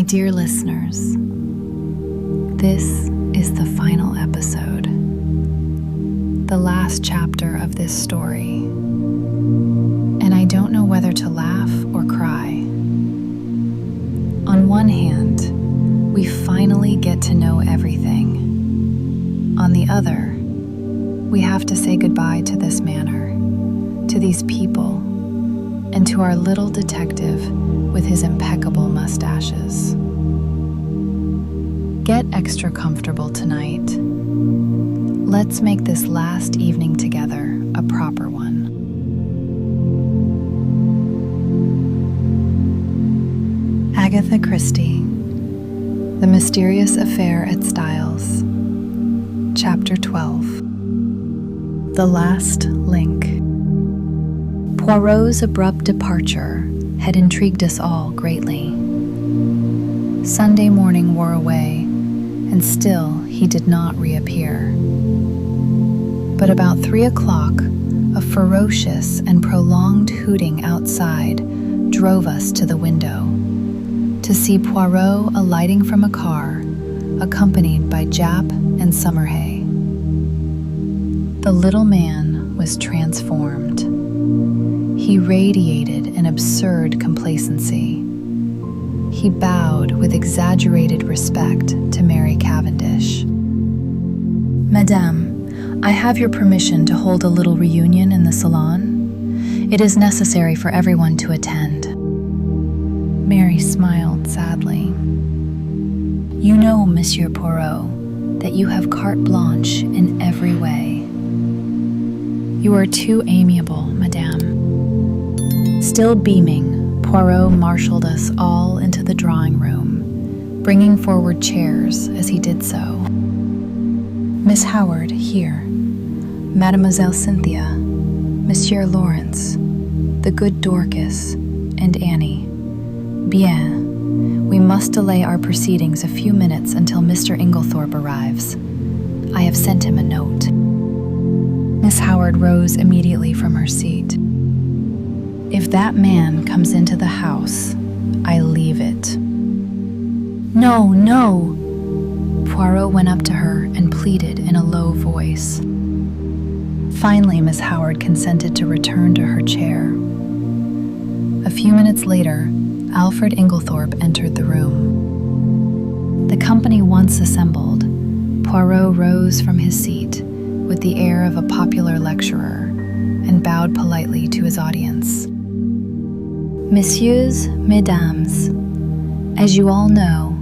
My dear listeners, this is the final episode, the last chapter of this story, and I don't know whether to laugh or cry. On one hand, we finally get to know everything. On the other, we have to say goodbye to this manor, to these people, and to our little detective with his impeccable mustaches. Get extra comfortable tonight. Let's make this last evening together a proper one. Agatha Christie, The Mysterious Affair at Styles, Chapter 12. The Last Link. Poirot's abrupt departure had intrigued us all greatly. Sunday morning wore away, and still he did not reappear. But about 3 o'clock, a ferocious and prolonged hooting outside drove us to the window to see Poirot alighting from a car, accompanied by Jap and Summerhay. The little man was transformed. He radiated an absurd complacency. He bowed with exaggerated respect to Mary Cavendish. "Madame, I have your permission to hold a little reunion in the salon. It is necessary for everyone to attend." Mary smiled sadly. "You know, Monsieur Poirot, that you have carte blanche in every way." "You are too amiable, Madame." Still beaming, Poirot marshaled us all into the drawing room, bringing forward chairs as he did so. "Miss Howard, here. Mademoiselle Cynthia, Monsieur Lawrence, the good Dorcas, and Annie. Bien. We must delay our proceedings a few minutes until Mr. Inglethorpe arrives. I have sent him a note." Miss Howard rose immediately from her seat. "If that man comes into the house, I leave it." "No, no!" Poirot went up to her and pleaded in a low voice. Finally, Miss Howard consented to return to her chair. A few minutes later, Alfred Inglethorpe entered the room. The company once assembled, Poirot rose from his seat with the air of a popular lecturer and bowed politely to his audience. "Messieurs, mesdames, as you all know,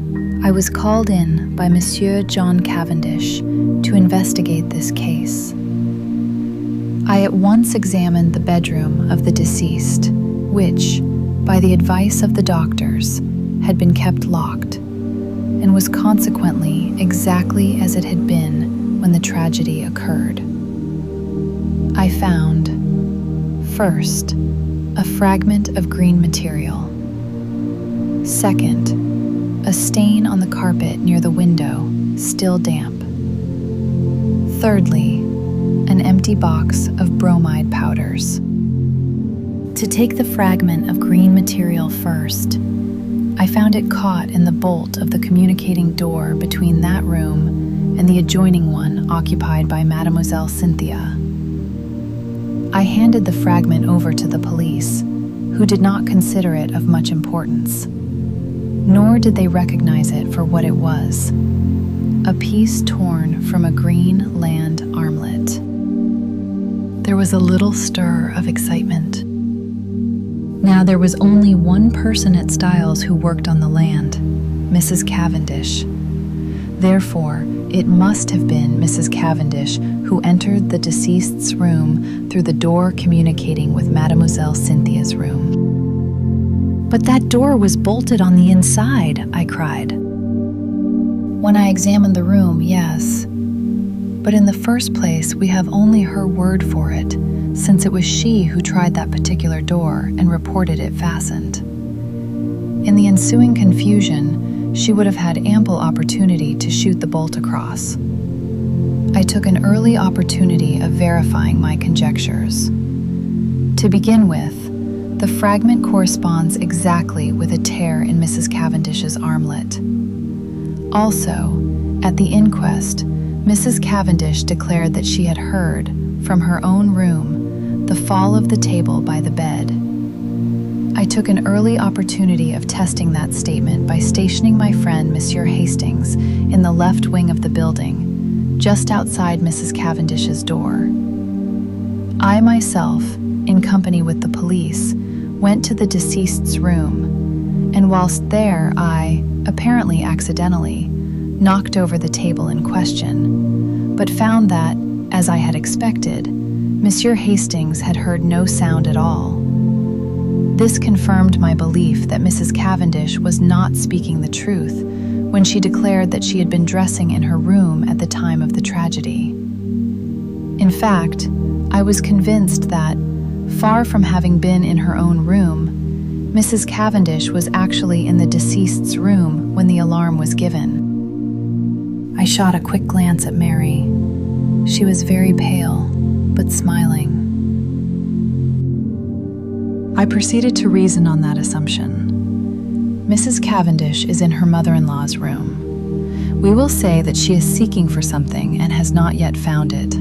I was called in by Monsieur John Cavendish to investigate this case. I at once examined the bedroom of the deceased, which, by the advice of the doctors, had been kept locked, and was consequently exactly as it had been when the tragedy occurred. I found, first, a fragment of green material. Second, a stain on the carpet near the window, still damp. Thirdly, an empty box of bromide powders. To take the fragment of green material first, I found it caught in the bolt of the communicating door between that room and the adjoining one occupied by Mademoiselle Cynthia. I handed the fragment over to the police, who did not consider it of much importance, nor did they recognize it for what it was, a piece torn from a green land armlet. There was a little stir of excitement. Now there was only one person at Styles who worked on the land, Mrs. Cavendish. Therefore, it must have been Mrs. Cavendish who entered the deceased's room through the door communicating with Mademoiselle Cynthia's room. "But that door was bolted on the inside," I cried. "When I examined the room, yes. But in the first place, we have only her word for it, since it was she who tried that particular door and reported it fastened. In the ensuing confusion, she would have had ample opportunity to shoot the bolt across. I took an early opportunity of verifying my conjectures. To begin with, The fragment corresponds exactly with a tear in Mrs. Cavendish's armlet. Also, at the inquest, Mrs. Cavendish declared that she had heard, from her own room, the fall of the table by the bed. I took an early opportunity of testing that statement by stationing my friend Monsieur Hastings in the left wing of the building, just outside Mrs. Cavendish's door. I myself, in company with the police, went to the deceased's room, and whilst there I, apparently accidentally, knocked over the table in question, but found that, as I had expected, Monsieur Hastings had heard no sound at all. This confirmed my belief that Mrs. Cavendish was not speaking the truth when she declared that she had been dressing in her room at the time of the tragedy. In fact, I was convinced that, far from having been in her own room, Mrs. Cavendish was actually in the deceased's room when the alarm was given. I shot a quick glance at Mary. She was very pale, but smiling. I proceeded to reason on that assumption. Mrs. Cavendish is in her mother-in-law's room. We will say that she is seeking for something and has not yet found it.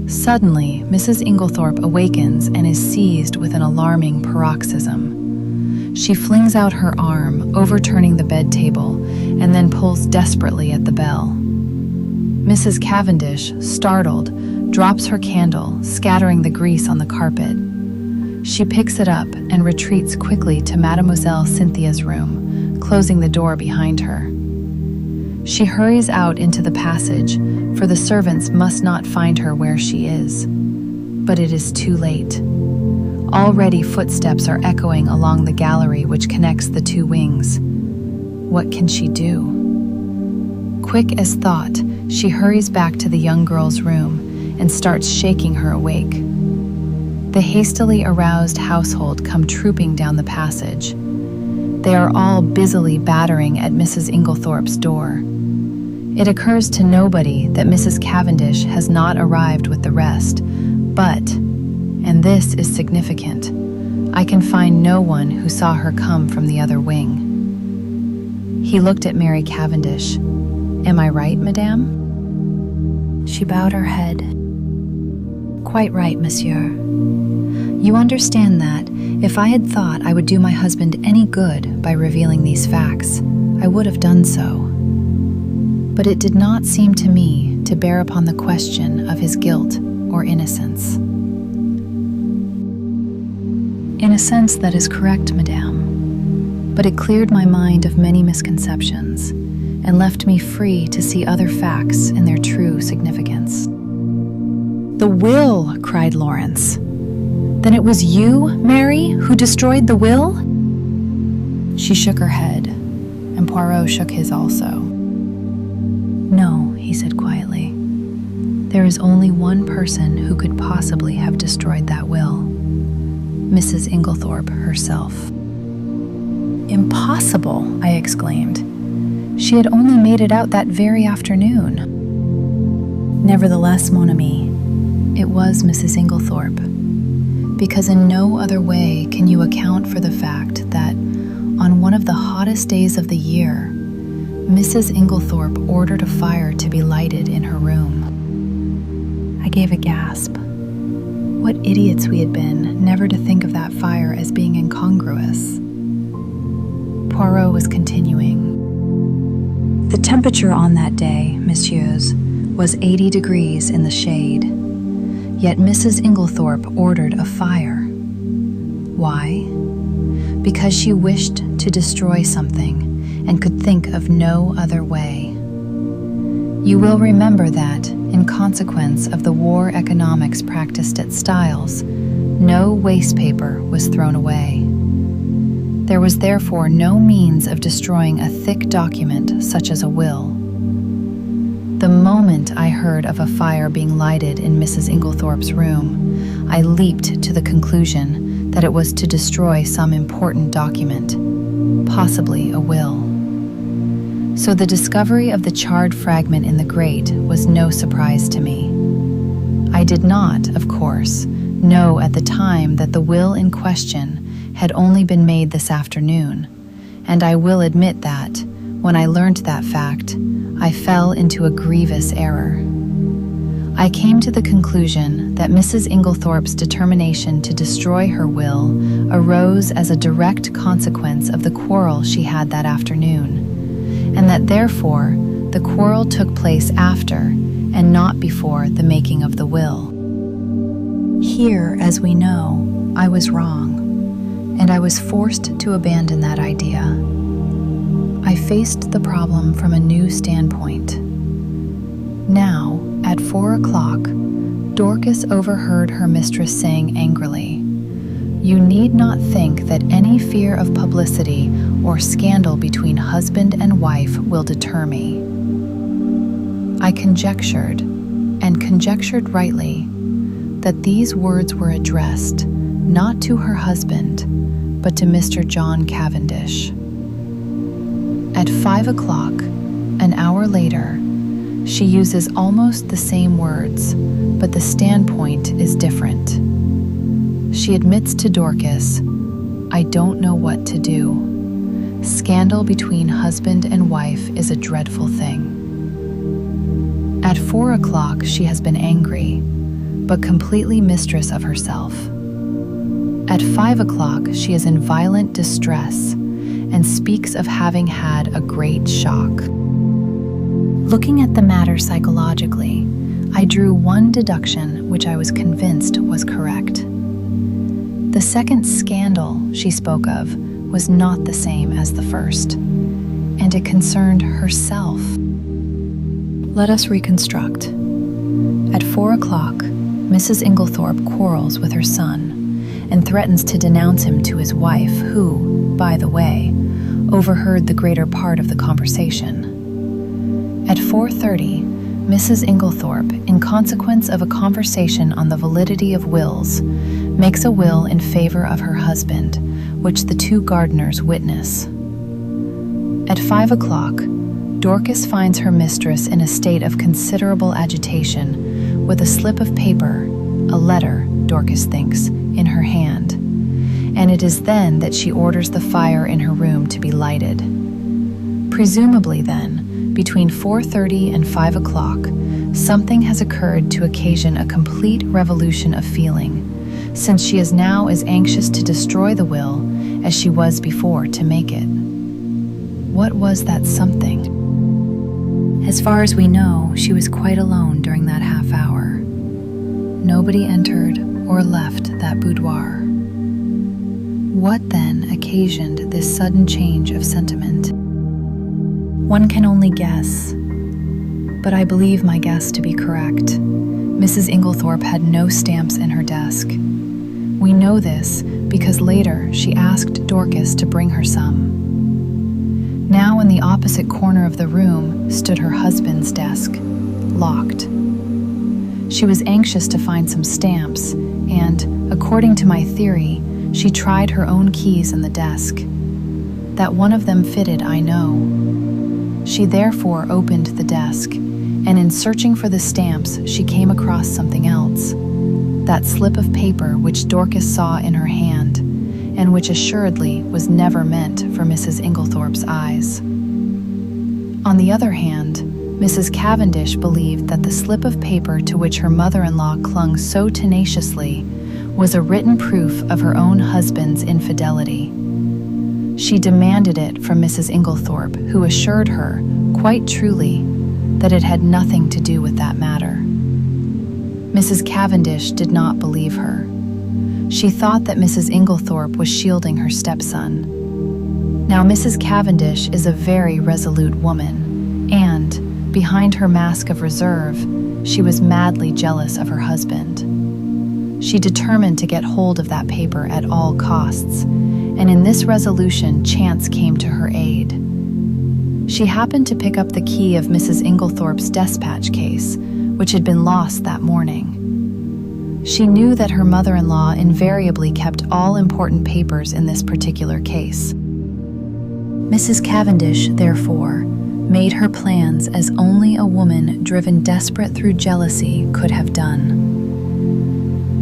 Suddenly, Mrs. Inglethorpe awakens and is seized with an alarming paroxysm. She flings out her arm, overturning the bed table, and then pulls desperately at the bell. Mrs. Cavendish, startled, drops her candle, scattering the grease on the carpet. She picks it up and retreats quickly to Mademoiselle Cynthia's room, closing the door behind her. She hurries out into the passage, for the servants must not find her where she is. But it is too late. Already footsteps are echoing along the gallery which connects the two wings. What can she do? Quick as thought, she hurries back to the young girl's room and starts shaking her awake. The hastily aroused household come trooping down the passage. They are all busily battering at Mrs. Inglethorpe's door. It occurs to nobody that Mrs. Cavendish has not arrived with the rest, but, and this is significant, I can find no one who saw her come from the other wing. He looked at Mary Cavendish. "Am I right, madame?" She bowed her head. "Quite right, monsieur. You understand that, if I had thought I would do my husband any good by revealing these facts, I would have done so. But it did not seem to me to bear upon the question of his guilt or innocence." "In a sense that is correct, madame, but it cleared my mind of many misconceptions and left me free to see other facts in their true significance." "The will!" cried Lawrence. "Then it was you, Mary, who destroyed the will?" She shook her head, and Poirot shook his also. "No," he said quietly. "There is only one person who could possibly have destroyed that will. Mrs. Inglethorpe herself." "Impossible!" I exclaimed. "She had only made it out that very afternoon." "Nevertheless, mon ami, it was Mrs. Inglethorpe, because in no other way can you account for the fact that, on one of the hottest days of the year, Mrs. Inglethorpe ordered a fire to be lighted in her room." I gave a gasp. What idiots we had been never to think of that fire as being incongruous. Poirot was continuing. "The temperature on that day, messieurs, was 80 degrees in the shade. Yet Mrs. Inglethorpe ordered a fire. Why? Because she wished to destroy something and could think of no other way. You will remember that, in consequence of the war economics practiced at Styles, no waste paper was thrown away. There was therefore no means of destroying a thick document such as a will. The moment I heard of a fire being lighted in Mrs. Inglethorpe's room, I leaped to the conclusion that it was to destroy some important document, possibly a will. So the discovery of the charred fragment in the grate was no surprise to me. I did not, of course, know at the time that the will in question had only been made this afternoon, and I will admit that, when I learned that fact, I fell into a grievous error. I came to the conclusion that Mrs. Inglethorpe's determination to destroy her will arose as a direct consequence of the quarrel she had that afternoon, and that therefore the quarrel took place after and not before the making of the will. Here, as we know, I was wrong, and I was forced to abandon that idea. I faced the problem from a new standpoint. Now, at 4 o'clock, Dorcas overheard her mistress saying angrily, "You need not think that any fear of publicity or scandal between husband and wife will deter me." I conjectured, and conjectured rightly, that these words were addressed not to her husband, but to Mr. John Cavendish. At 5 o'clock, an hour later, she uses almost the same words, but the standpoint is different. She admits to Dorcas, "I don't know what to do. Scandal between husband and wife is a dreadful thing." At 4 o'clock, she has been angry, but completely mistress of herself. At 5 o'clock, she is in violent distress and speaks of having had a great shock. Looking at the matter psychologically, I drew one deduction which I was convinced was correct. The second scandal she spoke of was not the same as the first, and it concerned herself. Let us reconstruct. At 4 o'clock, Mrs. Inglethorpe quarrels with her son and threatens to denounce him to his wife, who, by the way, overheard the greater part of the conversation. At 4:30, Mrs. Inglethorpe, in consequence of a conversation on the validity of wills, makes a will in favor of her husband, which the two gardeners witness. At 5 o'clock, Dorcas finds her mistress in a state of considerable agitation, with a slip of paper, a letter, Dorcas thinks, in her hand, and it is then that she orders the fire in her room to be lighted. Presumably then, between 4:30 and 5 o'clock, something has occurred to occasion a complete revolution of feeling, since she is now as anxious to destroy the will as she was before to make it. What was that something? As far as we know, she was quite alone during that half hour. Nobody entered or left that boudoir. What then occasioned this sudden change of sentiment? One can only guess, but I believe my guess to be correct. Mrs. Inglethorpe had no stamps in her desk. We know this because later she asked Dorcas to bring her some. Now in the opposite corner of the room stood her husband's desk, locked. She was anxious to find some stamps, and, according to my theory, she tried her own keys in the desk. That one of them fitted, I know. She therefore opened the desk, and in searching for the stamps, she came across something else. That slip of paper which Dorcas saw in her hand, and which assuredly was never meant for Mrs. Inglethorpe's eyes. On the other hand, Mrs. Cavendish believed that the slip of paper to which her mother-in-law clung so tenaciously was a written proof of her own husband's infidelity. She demanded it from Mrs. Inglethorpe, who assured her, quite truly, that it had nothing to do with that matter. Mrs. Cavendish did not believe her. She thought that Mrs. Inglethorpe was shielding her stepson. Now, Mrs. Cavendish is a very resolute woman, and, behind her mask of reserve, she was madly jealous of her husband. She determined to get hold of that paper at all costs, and in this resolution chance came to her aid. She happened to pick up the key of Mrs. Inglethorpe's dispatch case, which had been lost that morning. She knew that her mother-in-law invariably kept all important papers in this particular case. Mrs. Cavendish, therefore, made her plans as only a woman driven desperate through jealousy could have done.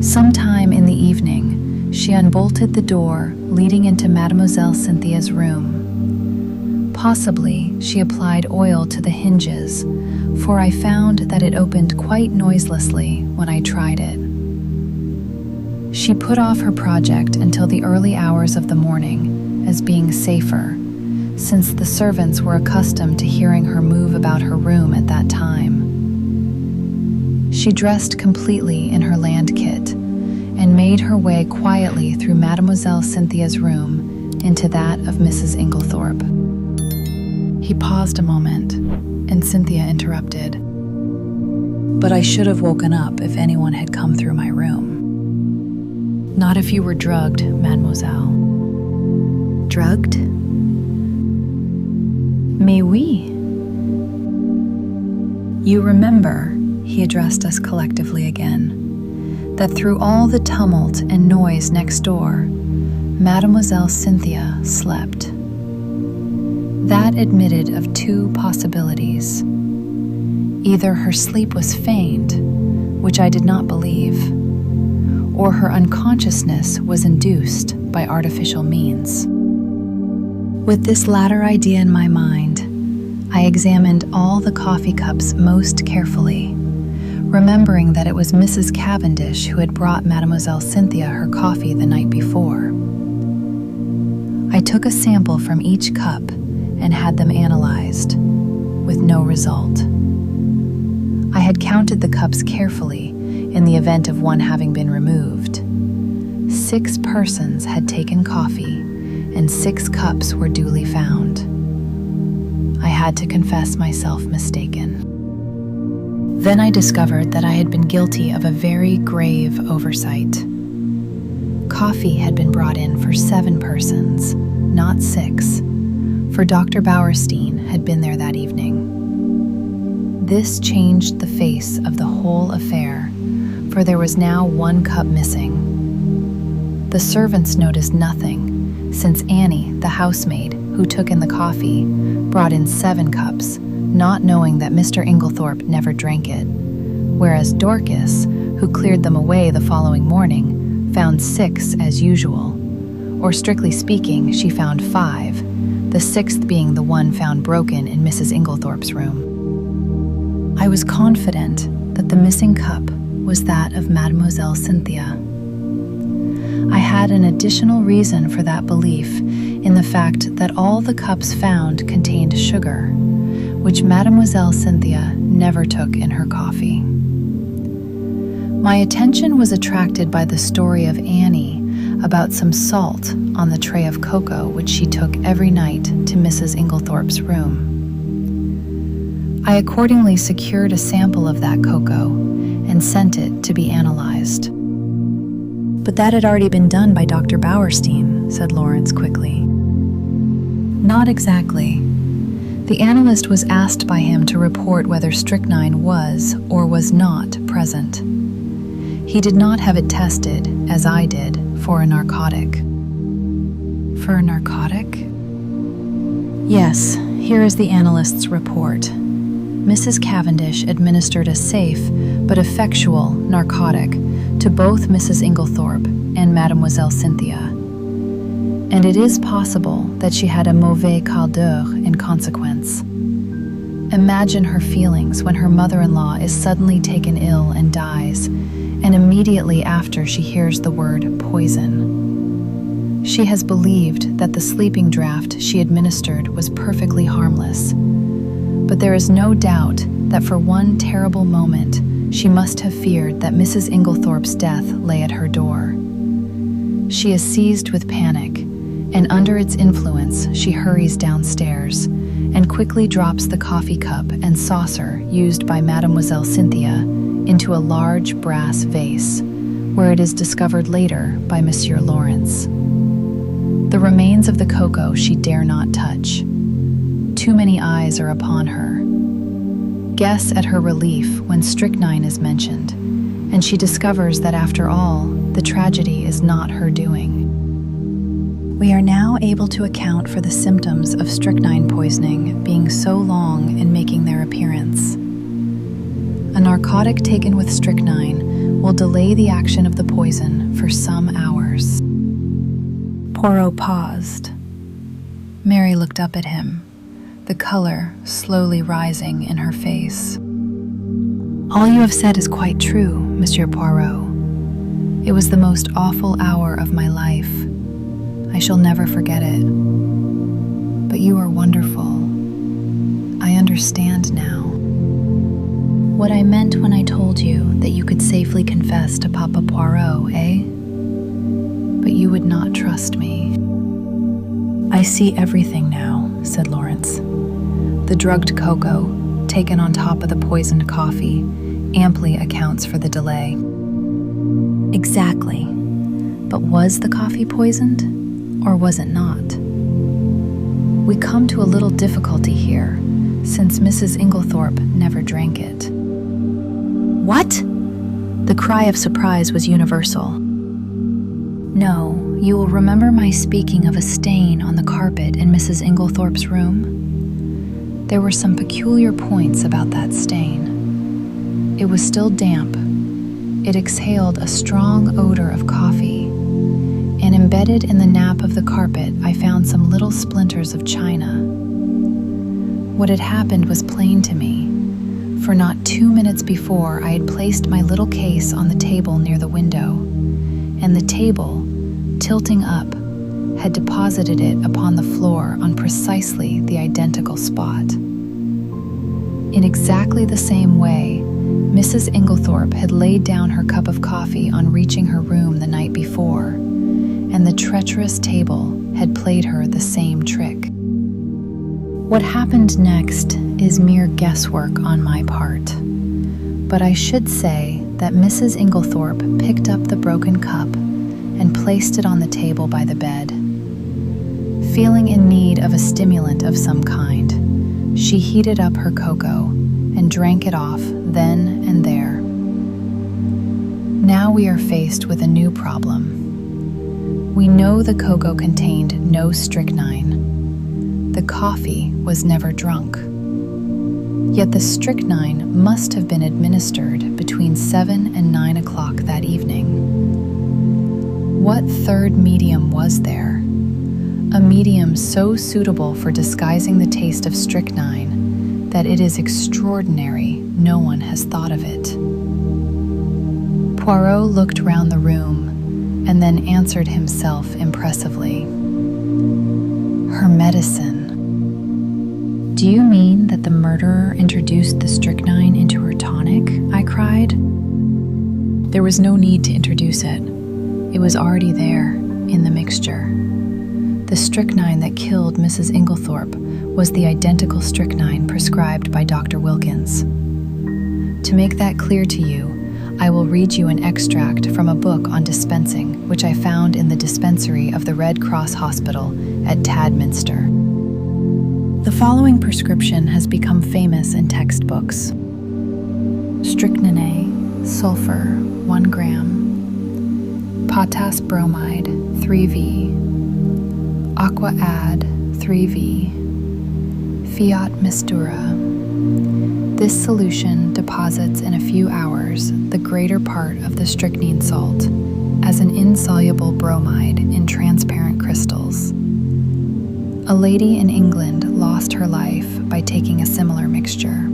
Sometime in the evening, she unbolted the door leading into Mademoiselle Cynthia's room. Possibly she applied oil to the hinges, for I found that it opened quite noiselessly when I tried it. She put off her project until the early hours of the morning, as being safer, since the servants were accustomed to hearing her move about her room at that time. She dressed completely in her land kit and made her way quietly through Mademoiselle Cynthia's room into that of Mrs. Inglethorpe. He paused a moment, and Cynthia interrupted. "But I should have woken up if anyone had come through my room." "Not if you were drugged, mademoiselle." "Drugged?" "Mais oui." "You remember," he addressed us collectively again, "that through all the tumult and noise next door, Mademoiselle Cynthia slept." That admitted of two possibilities. Either her sleep was feigned, which I did not believe, or her unconsciousness was induced by artificial means. With this latter idea in my mind, I examined all the coffee cups most carefully, remembering that it was Mrs. Cavendish who had brought Mademoiselle Cynthia her coffee the night before. I took a sample from each cup and had them analyzed, with no result. I had counted the cups carefully in the event of one having been removed. 6 persons had taken coffee, and 6 cups were duly found. I had to confess myself mistaken. Then I discovered that I had been guilty of a very grave oversight. Coffee had been brought in for 7 persons, not 6, for Dr. Bauerstein had been there that evening. This changed the face of the whole affair, for there was now 1 cup missing. The servants noticed nothing, since Annie, the housemaid, who took in the coffee, brought in 7 cups, not knowing that Mr. Inglethorpe never drank it, whereas Dorcas, who cleared them away the following morning, found 6 as usual, or strictly speaking, she found 5, the 6th being the one found broken in Mrs. Inglethorpe's room. I was confident that the missing cup was that of Mademoiselle Cynthia. I had an additional reason for that belief in the fact that all the cups found contained sugar, which Mademoiselle Cynthia never took in her coffee. My attention was attracted by the story of Annie about some salt on the tray of cocoa which she took every night to Mrs. Inglethorpe's room. I accordingly secured a sample of that cocoa and sent it to be analyzed. "But that had already been done by Dr. Bauerstein," said Lawrence quickly. "Not exactly. The analyst was asked by him to report whether strychnine was or was not present. He did not have it tested, as I did, for a narcotic." "For a narcotic?" "Yes, here is the analyst's report. Mrs. Cavendish administered a safe but effectual narcotic to both Mrs. Inglethorpe and Mademoiselle Cynthia. And it is possible that she had a mauvais quart d'heure in consequence. Imagine her feelings when her mother-in-law is suddenly taken ill and dies, and immediately after she hears the word poison. She has believed that the sleeping draught she administered was perfectly harmless, but there is no doubt that for one terrible moment she must have feared that Mrs. Inglethorpe's death lay at her door. She is seized with panic, and under its influence she hurries downstairs and quickly drops the coffee cup and saucer used by Mademoiselle Cynthia into a large brass vase, where it is discovered later by Monsieur Lawrence. The remains of the cocoa she dare not touch. Too many eyes are upon her. Guess at her relief when strychnine is mentioned, and she discovers that after all, the tragedy is not her doing. We are now able to account for the symptoms of strychnine poisoning being so long in making their appearance. A narcotic taken with strychnine will delay the action of the poison for some hours. Poirot paused. Mary looked up at him, the color slowly rising in her face. "All you have said is quite true, Monsieur Poirot. It was the most awful hour of my life. I shall never forget it. But you are wonderful. I understand now. What I meant when I told you that you could safely confess to Papa Poirot, eh? But you would not trust me." "I see everything now," said Lawrence. "The drugged cocoa, taken on top of the poisoned coffee, amply accounts for the delay." "Exactly. But was the coffee poisoned, or was it not? We come to a little difficulty here, since Mrs. Inglethorpe never drank it." "What?" The cry of surprise was universal. "No, you will remember my speaking of a stain on the carpet in Mrs. Inglethorpe's room? There were some peculiar points about that stain. It was still damp. It exhaled a strong odor of coffee, and embedded in the nap of the carpet I found some little splinters of china. What had happened was plain to me, for not 2 minutes before I had placed my little case on the table near the window, and the table, tilting up, had deposited it upon the floor on precisely the identical spot. In exactly the same way, Mrs. Inglethorpe had laid down her cup of coffee on reaching her room the night before, and the treacherous table had played her the same trick. What happened next is mere guesswork on my part, but I should say that Mrs. Inglethorpe picked up the broken cup and placed it on the table by the bed. Feeling in need of a stimulant of some kind, she heated up her cocoa and drank it off then and there. Now we are faced with a new problem. We know the cocoa contained no strychnine. The coffee was never drunk. Yet the strychnine must have been administered between 7 and 9 o'clock that evening. What third medium was there? A medium so suitable for disguising the taste of strychnine that it is extraordinary no one has thought of it. Poirot looked round the room and then answered himself impressively. "Her medicine." "Do you mean that the murderer introduced the strychnine into her tonic?" I cried. "There was no need to introduce it. It was already there, in the mixture. The strychnine that killed Mrs. Inglethorpe was the identical strychnine prescribed by Dr. Wilkins. To make that clear to you, I will read you an extract from a book on dispensing, which I found in the dispensary of the Red Cross Hospital at Tadminster. The following prescription has become famous in textbooks. Strychnine, sulfur, 1 gram. Potass bromide, 3V. Aqua add, 3V. Fiat mistura. This solution deposits in a few hours the greater part of the strychnine salt as an insoluble bromide in transparent crystals. A lady in England lost her life by taking a similar mixture.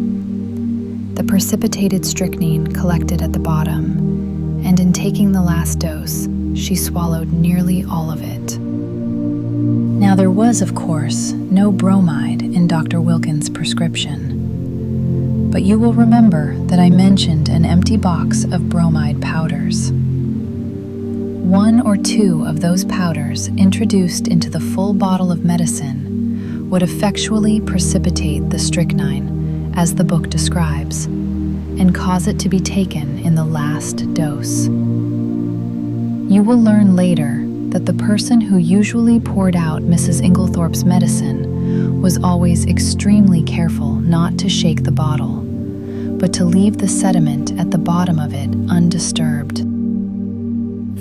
The precipitated strychnine collected at the bottom, and in taking the last dose, she swallowed nearly all of it. Now there was, of course, no bromide in Dr. Wilkins' prescription. But you will remember that I mentioned an empty box of bromide powders. 1 or 2 of those powders introduced into the full bottle of medicine would effectually precipitate the strychnine, as the book describes, and cause it to be taken in the last dose. You will learn later that the person who usually poured out Mrs. Inglethorpe's medicine was always extremely careful not to shake the bottle, but to leave the sediment at the bottom of it undisturbed.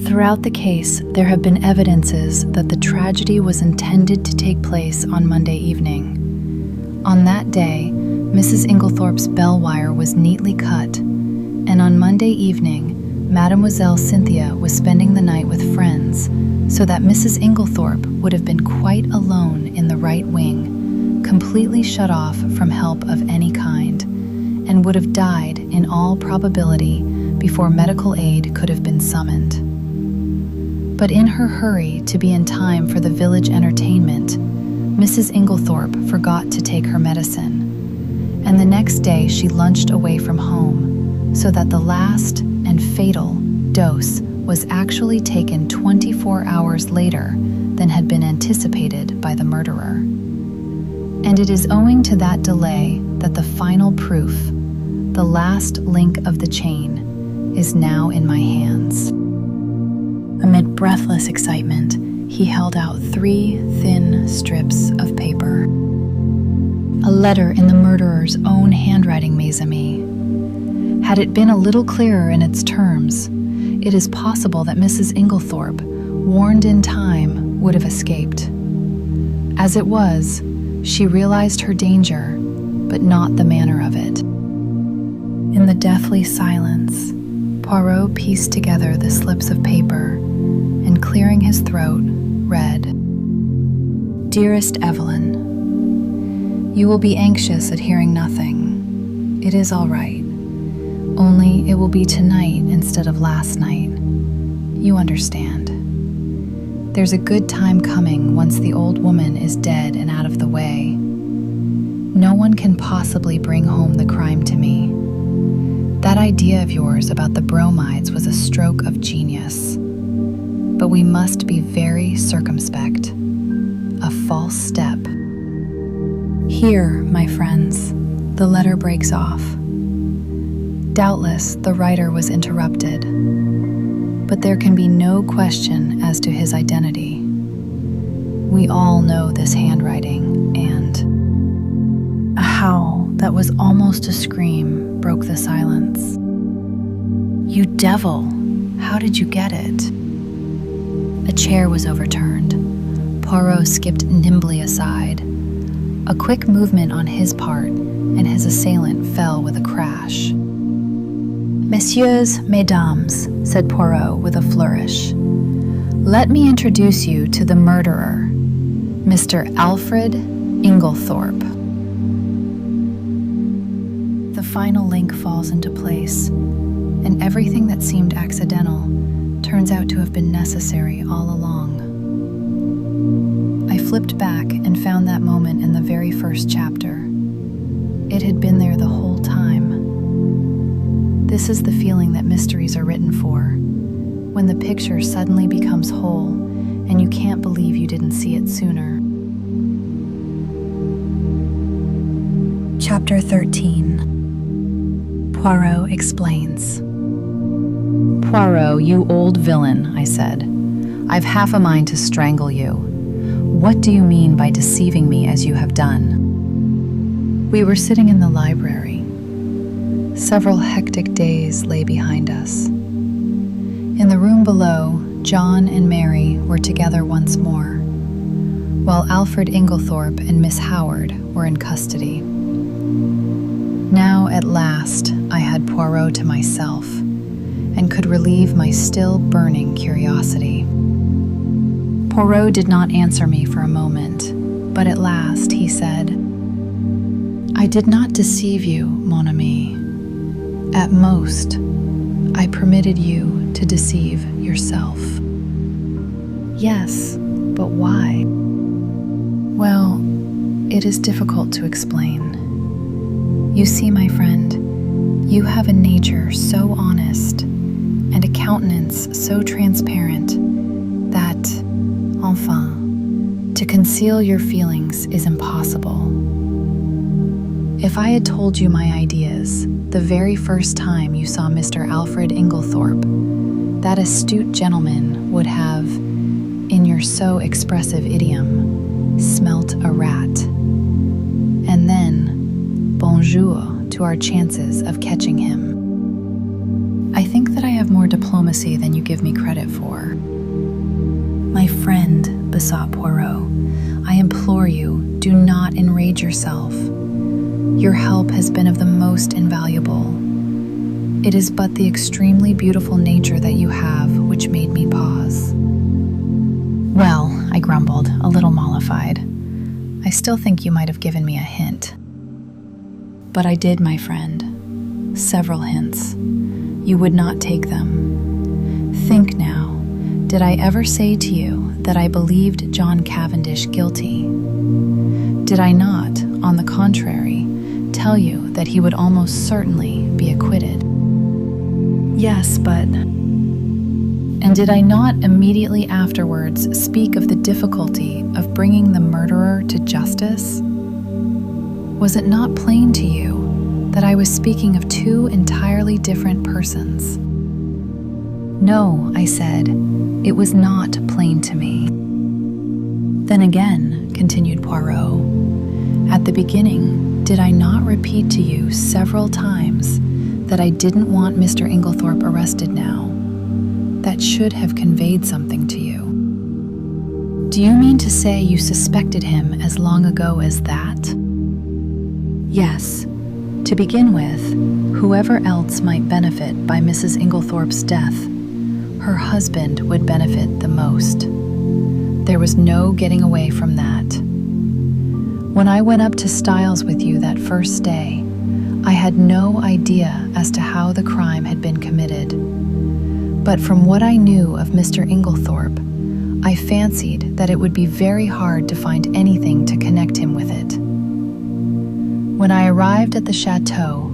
Throughout the case, there have been evidences that the tragedy was intended to take place on Monday evening. On that day, Mrs. Inglethorpe's bell wire was neatly cut, and on Monday evening, Mademoiselle Cynthia was spending the night with friends, so that Mrs. Inglethorpe would have been quite alone in the right wing, completely shut off from help of any kind, and would have died in all probability before medical aid could have been summoned. But in her hurry to be in time for the village entertainment, Mrs. Inglethorpe forgot to take her medicine, and the next day she lunched away from home, so that the last and fatal dose was actually taken 24 hours later than had been anticipated by the murderer. And it is owing to that delay that the final proof, the last link of the chain, is now in my hands. Amid breathless excitement, he held out 3 thin strips of paper. A letter in the murderer's own handwriting, mes amis. Had it been a little clearer in its terms, it is possible that Mrs. Inglethorpe, warned in time, would have escaped. As it was, she realized her danger, but not the manner of it. In the deathly silence, Poirot pieced together the slips of paper and, clearing his throat, read, "Dearest Evelyn, you will be anxious at hearing nothing. It is all right. Only it will be tonight instead of last night. You understand. There's a good time coming once the old woman is dead and out of the way. No one can possibly bring home the crime to me. That idea of yours about the bromides was a stroke of genius. But we must be very circumspect. A false step." Here, my friends, the letter breaks off. Doubtless, the writer was interrupted, but there can be no question as to his identity. We all know this handwriting, and a howl that was almost a scream broke the silence. "You devil! How did you get it?" A chair was overturned. Poirot skipped nimbly aside. A quick movement on his part, and his assailant fell with a crash. "Messieurs, mesdames," said Poirot with a flourish. "Let me introduce you to the murderer, Mr. Alfred Inglethorpe." The final link falls into place, and everything that seemed accidental turns out to have been necessary all along. I flipped back and found that moment in the very first chapter. It had been there the whole time. This is the feeling that mysteries are written for, when the picture suddenly becomes whole and you can't believe you didn't see it sooner. Chapter 13. Poirot explains. "Poirot, you old villain," I said. "I've half a mind to strangle you. What do you mean by deceiving me as you have done?" We were sitting in the library. Several hectic days lay behind us. In the room below, John and Mary were together once more, while Alfred Inglethorpe and Miss Howard were in custody. Now, at last, I had Poirot to myself, and could relieve my still burning curiosity. Poirot did not answer me for a moment, but at last he said, "I did not deceive you, mon ami. At most, I permitted you to deceive yourself." "Yes, but why?" "Well, it is difficult to explain. You see, my friend, you have a nature so honest and a countenance so transparent that, enfin, to conceal your feelings is impossible. If I had told you my ideas the very first time you saw Mr. Alfred Inglethorpe, that astute gentleman would have, in your so expressive idiom, smelt a rat. And then, bonjour to our chances of catching him. I think that I have more diplomacy than you give me credit for." "My friend," besought Poirot, "I implore you, do not enrage yourself. Your help has been of the most invaluable. It is but the extremely beautiful nature that you have which made me pause." "Well," I grumbled, a little mollified, "I still think you might have given me a hint." "But I did, my friend. Several hints. You would not take them. Think now, did I ever say to you that I believed John Cavendish guilty? Did I not, on the contrary, tell you that he would almost certainly be acquitted?" "Yes, but..." "And did I not immediately afterwards speak of the difficulty of bringing the murderer to justice? Was it not plain to you that I was speaking of two entirely different persons?" "No," I said, "it was not plain to me." "Then again," continued Poirot, "at the beginning, did I not repeat to you several times that I didn't want Mr. Inglethorpe arrested now? That should have conveyed something to you." "Do you mean to say you suspected him as long ago as that?" "Yes. To begin with, whoever else might benefit by Mrs. Inglethorpe's death, her husband would benefit the most. There was no getting away from that. When I went up to Styles with you that first day, I had no idea as to how the crime had been committed. But from what I knew of Mr. Inglethorpe, I fancied that it would be very hard to find anything to connect him with it. When I arrived at the chateau,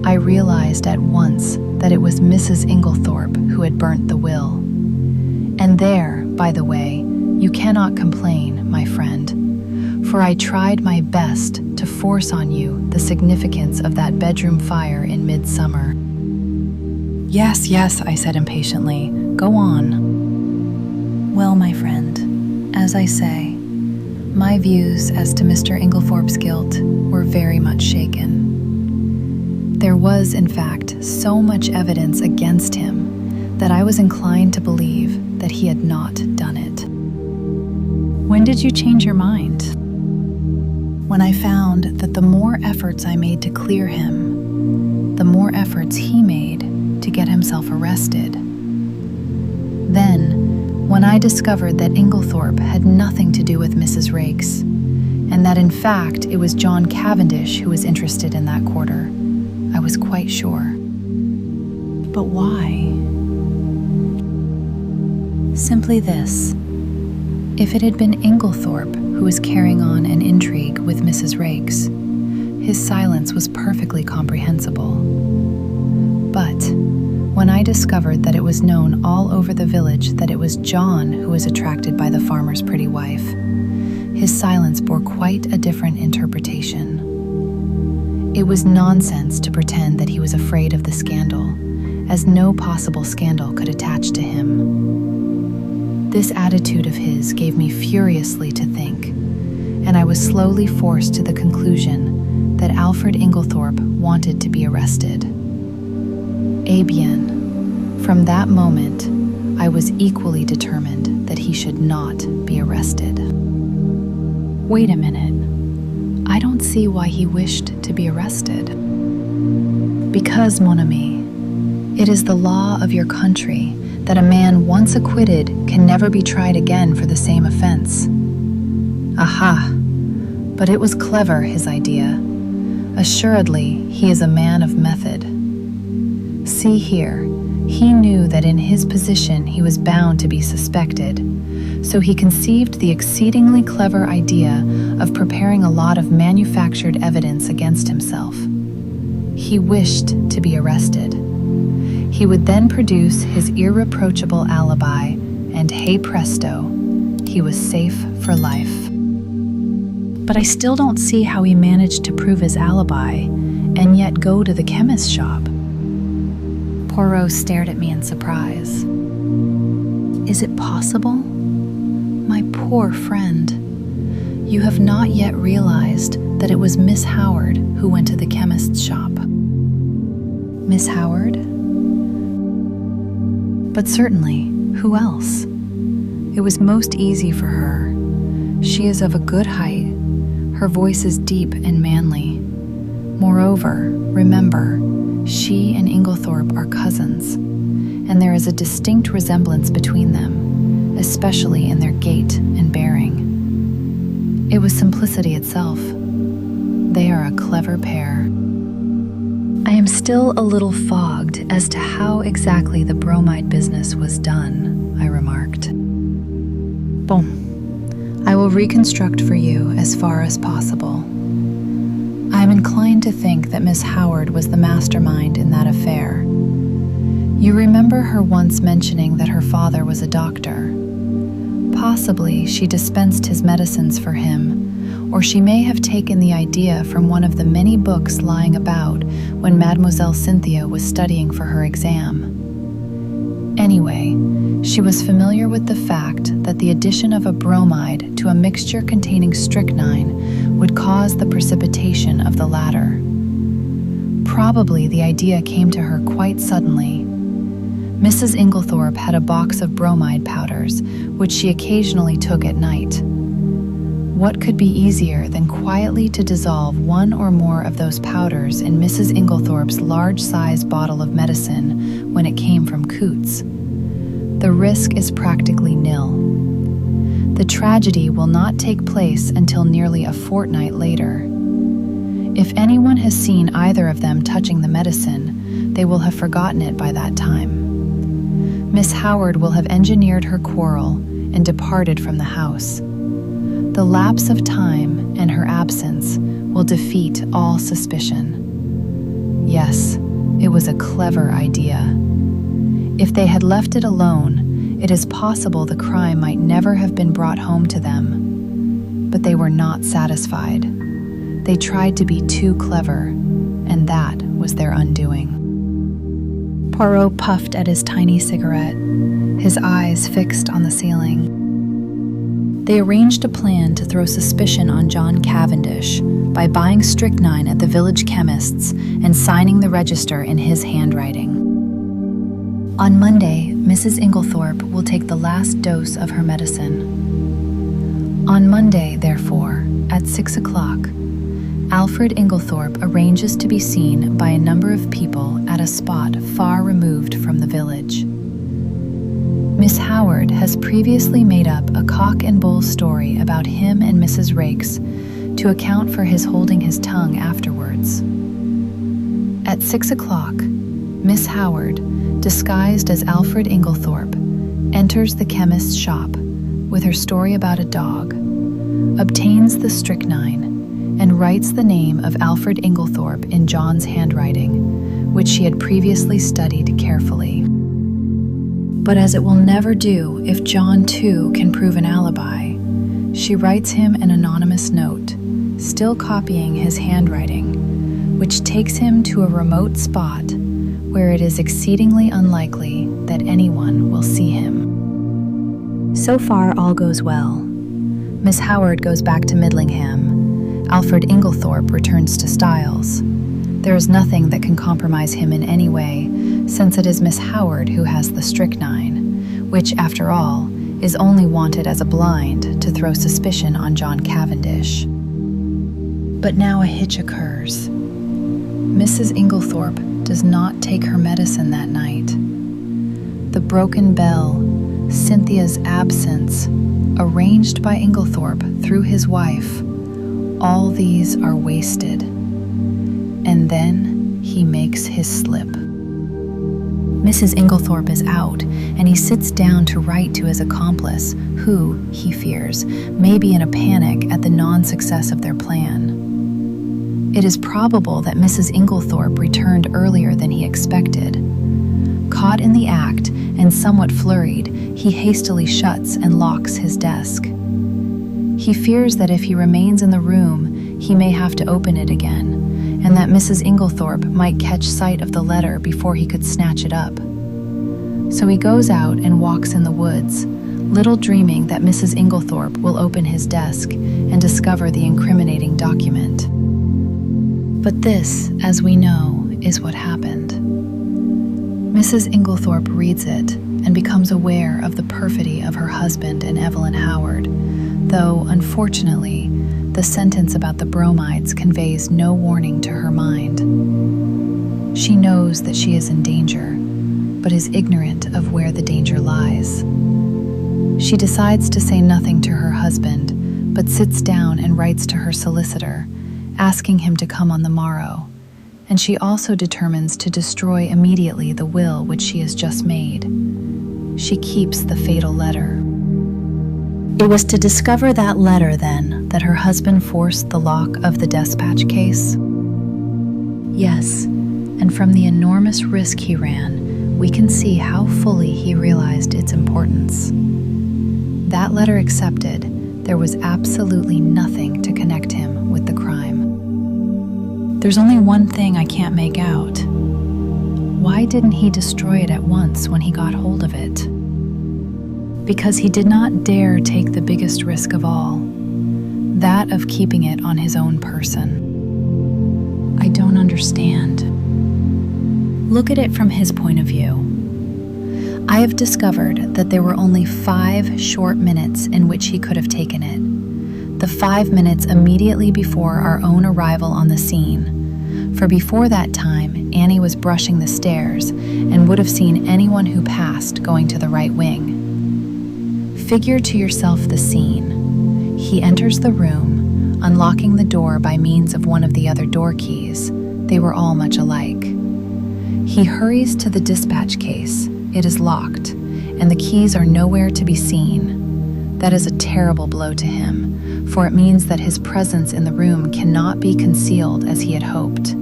I realized at once that it was Mrs. Inglethorpe who had burnt the will. And there, by the way, you cannot complain, my friend, for I tried my best to force on you the significance of that bedroom fire in midsummer." Yes, yes, I said impatiently. "Go on." "Well, my friend, as I say, my views as to Mr. Inglethorpe's guilt were very much shaken. There was, in fact, so much evidence against him that I was inclined to believe that he had not done it." "When did you change your mind?" "When I found that the more efforts I made to clear him, the more efforts he made to get himself arrested. Then, when I discovered that Inglethorpe had nothing to do with Mrs. Raikes, and that in fact it was John Cavendish who was interested in that quarter, I was quite sure." "But why?" "Simply this. If it had been Inglethorpe who was carrying on an intrigue with Mrs. Raikes, his silence was perfectly comprehensible. But when I discovered that it was known all over the village that it was John who was attracted by the farmer's pretty wife, his silence bore quite a different interpretation. It was nonsense to pretend that he was afraid of the scandal, as no possible scandal could attach to him. This attitude of his gave me furiously to think, and I was slowly forced to the conclusion that Alfred Inglethorpe wanted to be arrested. Eh bien, from that moment, I was equally determined that he should not be arrested." "Wait a minute. I don't see why he wished to be arrested." "Because, mon ami, it is the law of your country that a man once acquitted can never be tried again for the same offense." "Aha! But it was clever, his idea. Assuredly, he is a man of method. See here, he knew that in his position he was bound to be suspected, so he conceived the exceedingly clever idea of preparing a lot of manufactured evidence against himself. He wished to be arrested. He would then produce his irreproachable alibi, and hey presto, he was safe for life." "But I still don't see how he managed to prove his alibi and yet go to the chemist's shop." Poirot stared at me in surprise. "Is it possible? My poor friend, you have not yet realized that it was Miss Howard who went to the chemist's shop." "Miss Howard?" "But certainly, who else? It was most easy for her. She is of a good height. Her voice is deep and manly. Moreover, remember, She and Inglethorpe are cousins, and there is a distinct resemblance between them, especially in their gait and bearing. It was simplicity itself. They are a clever pair. I am still a little fogged as to how exactly the bromide business was done, I remarked. Bon, I will reconstruct for you as far as possible. I am inclined to think that Miss Howard was the mastermind in that affair. You remember her once mentioning that her father was a doctor. Possibly she dispensed his medicines for him, or she may have taken the idea from one of the many books lying about when Mademoiselle Cynthia was studying for her exam. Anyway, she was familiar with the fact that the addition of a bromide to a mixture containing strychnine would cause the precipitation of the latter. Probably the idea came to her quite suddenly. Mrs. Inglethorpe had a box of bromide powders, which she occasionally took at night. What could be easier than quietly to dissolve one or more of those powders in Mrs. Inglethorpe's large-size bottle of medicine when it came from Coots? The risk is practically nil. The tragedy will not take place until nearly a fortnight later. If anyone has seen either of them touching the medicine, they will have forgotten it by that time. Miss Howard will have engineered her quarrel and departed from the house. The lapse of time and her absence will defeat all suspicion. Yes, it was a clever idea. If they had left it alone, it is possible the crime might never have been brought home to them. But they were not satisfied. They tried to be too clever, and that was their undoing. Poirot puffed at his tiny cigarette, his eyes fixed on the ceiling. They arranged a plan to throw suspicion on John Cavendish by buying strychnine at the village chemist's and signing the register in his handwriting. On Monday, Mrs. Inglethorpe will take the last dose of her medicine. On Monday, therefore, at 6 o'clock, Alfred Inglethorpe arranges to be seen by a number of people at a spot far removed from the village. Miss Howard has previously made up a cock and bull story about him and Mrs. Raikes to account for his holding his tongue afterwards. At 6 o'clock, Miss Howard, disguised as Alfred Inglethorpe, enters the chemist's shop with her story about a dog, obtains the strychnine, and writes the name of Alfred Inglethorpe in John's handwriting, which she had previously studied carefully. But as it will never do if John too can prove an alibi, she writes him an anonymous note, still copying his handwriting, which takes him to a remote spot where it is exceedingly unlikely that anyone will see him. So far, all goes well. Miss Howard goes back to Midlingham. Alfred Inglethorpe returns to Styles. There is nothing that can compromise him in any way, since it is Miss Howard who has the strychnine, which, after all, is only wanted as a blind to throw suspicion on John Cavendish. But now a hitch occurs. Mrs. Inglethorpe does not take her medicine that night. The broken bell, Cynthia's absence, arranged by Inglethorpe through his wife, all these are wasted. And then he makes his slip. Mrs. Inglethorpe is out, and he sits down to write to his accomplice, who, he fears, may be in a panic at the non-success of their plan. It is probable that Mrs. Inglethorpe returned earlier than he expected. Caught in the act and somewhat flurried, he hastily shuts and locks his desk. He fears that if he remains in the room, he may have to open it again, and that Mrs. Inglethorpe might catch sight of the letter before he could snatch it up. So he goes out and walks in the woods, little dreaming that Mrs. Inglethorpe will open his desk and discover the incriminating document. But this, as we know, is what happened. Mrs. Inglethorpe reads it and becomes aware of the perfidy of her husband and Evelyn Howard, though, unfortunately, the sentence about the bromides conveys no warning to her mind. She knows that she is in danger, but is ignorant of where the danger lies. She decides to say nothing to her husband, but sits down and writes to her solicitor, asking him to come on the morrow, and she also determines to destroy immediately the will which she has just made. She keeps the fatal letter. It was to discover that letter, then, that her husband forced the lock of the dispatch case? Yes, and from the enormous risk he ran, we can see how fully he realized its importance. That letter accepted, there was absolutely nothing to connect him with the crime. There's only one thing I can't make out. Why didn't he destroy it at once when he got hold of it? Because he did not dare take the biggest risk of all, that of keeping it on his own person. I don't understand. Look at it from his point of view. I have discovered that there were only 5 short minutes in which he could have taken it. The 5 minutes immediately before our own arrival on the scene. For before that time, Annie was brushing the stairs and would have seen anyone who passed going to the right wing. Figure to yourself the scene. He enters the room, unlocking the door by means of one of the other door keys. They were all much alike. He hurries to the dispatch case. It is locked, and the keys are nowhere to be seen. That is a terrible blow to him, for it means that his presence in the room cannot be concealed as he had hoped.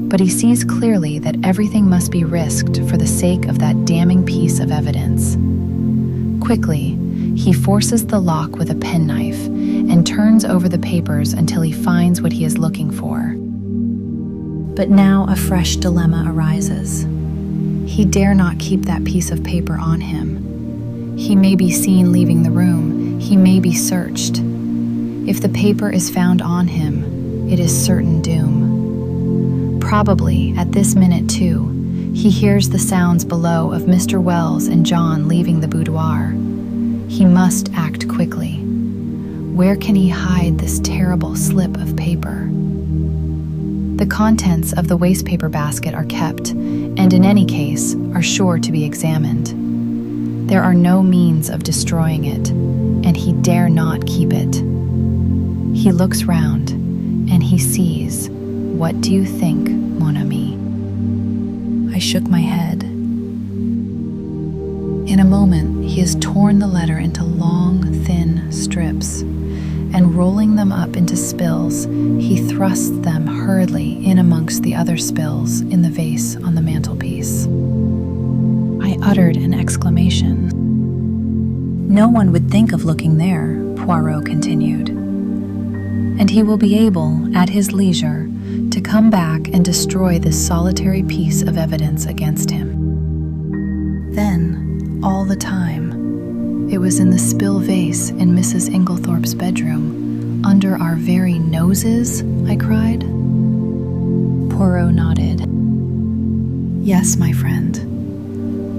But he sees clearly that everything must be risked for the sake of that damning piece of evidence. Quickly, he forces the lock with a penknife and turns over the papers until he finds what he is looking for. But now a fresh dilemma arises. He dare not keep that piece of paper on him. He may be seen leaving the room. He may be searched. If the paper is found on him, it is certain doom. Probably, at this minute too, he hears the sounds below of Mr. Wells and John leaving the boudoir. He must act quickly. Where can he hide this terrible slip of paper? The contents of the wastepaper basket are kept, and in any case, are sure to be examined. There are no means of destroying it, and he dare not keep it. He looks round, and he sees. What do you think, mon ami? I shook my head. In a moment, he has torn the letter into long, thin strips, and rolling them up into spills, he thrusts them hurriedly in amongst the other spills in the vase on the mantelpiece. I uttered an exclamation. No one would think of looking there, Poirot continued. And he will be able, at his leisure, to come back and destroy this solitary piece of evidence against him. Then, all the time, it was in the spill vase in Mrs. Inglethorpe's bedroom, under our very noses, I cried. Poirot nodded. Yes, my friend.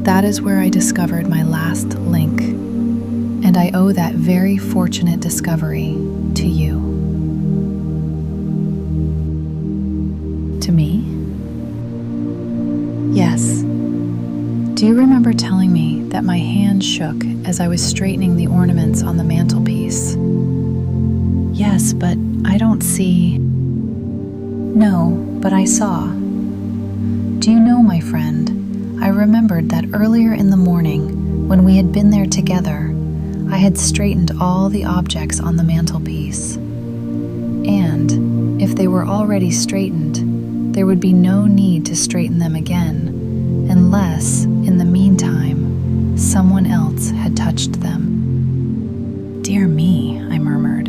That is where I discovered my last link, and I owe that very fortunate discovery to you. To me? Yes. Do you remember telling me that my hand shook as I was straightening the ornaments on the mantelpiece? Yes, but I don't see. No, but I saw. Do you know, my friend, I remembered that earlier in the morning, when we had been there together, I had straightened all the objects on the mantelpiece. And, if they were already straightened, there would be no need to straighten them again, unless, in the meantime, someone else had touched them. Dear me, I murmured.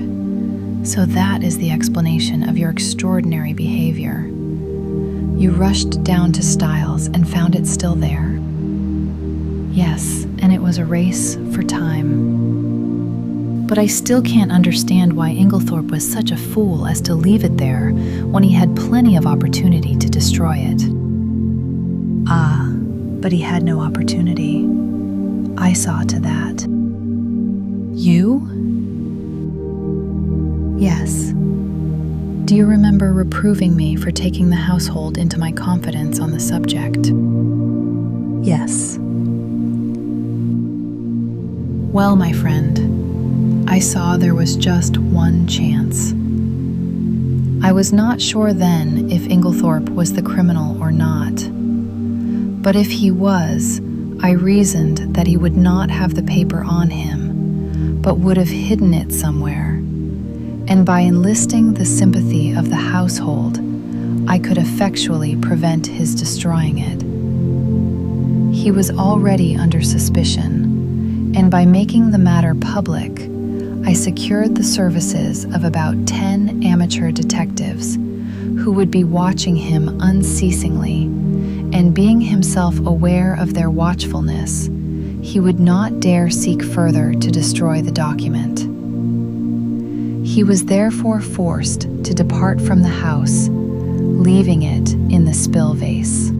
So that is the explanation of your extraordinary behavior. You rushed down to Styles and found it still there. Yes, and it was a race for time. But I still can't understand why Inglethorpe was such a fool as to leave it there when he had plenty of opportunity to destroy it. Ah, but he had no opportunity. I saw to that. You? Yes. Do you remember reproving me for taking the household into my confidence on the subject? Yes. Well, my friend, I saw there was just one chance. I was not sure then if Inglethorpe was the criminal or not. But if he was, I reasoned that he would not have the paper on him, but would have hidden it somewhere. And by enlisting the sympathy of the household, I could effectually prevent his destroying it. He was already under suspicion, and by making the matter public, I secured the services of about 10 amateur detectives who would be watching him unceasingly, and being himself aware of their watchfulness, he would not dare seek further to destroy the document. He was therefore forced to depart from the house, leaving it in the spill vase.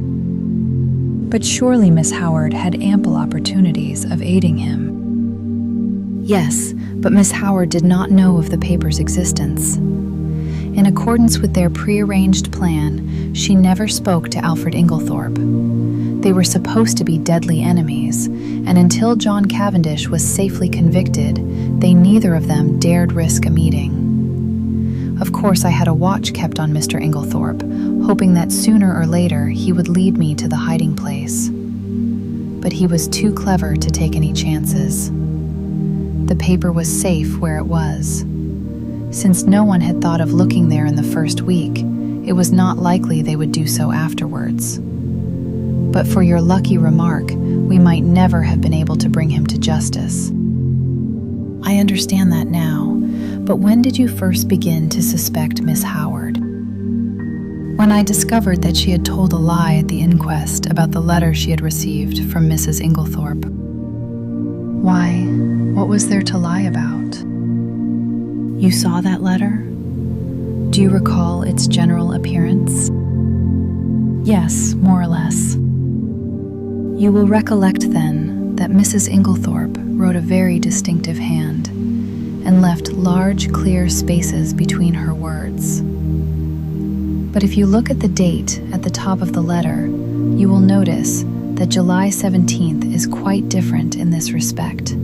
But surely Miss Howard had ample opportunities of aiding him. Yes, but Miss Howard did not know of the paper's existence. In accordance with their prearranged plan, she never spoke to Alfred Inglethorpe. They were supposed to be deadly enemies, and until John Cavendish was safely convicted, they neither of them dared risk a meeting. Of course, I had a watch kept on Mr. Inglethorpe, hoping that sooner or later he would lead me to the hiding place. But he was too clever to take any chances. The paper was safe where it was. Since no one had thought of looking there in the first week, it was not likely they would do so afterwards. But for your lucky remark, we might never have been able to bring him to justice. I understand that now, but when did you first begin to suspect Miss Howard? When I discovered that she had told a lie at the inquest about the letter she had received from Mrs. Inglethorpe. Why, what was there to lie about? You saw that letter? Do you recall its general appearance? Yes, more or less. You will recollect then that Mrs. Inglethorpe wrote a very distinctive hand and left large clear spaces between her words. But if you look at the date at the top of the letter, you will notice that July 17th is quite different in this respect.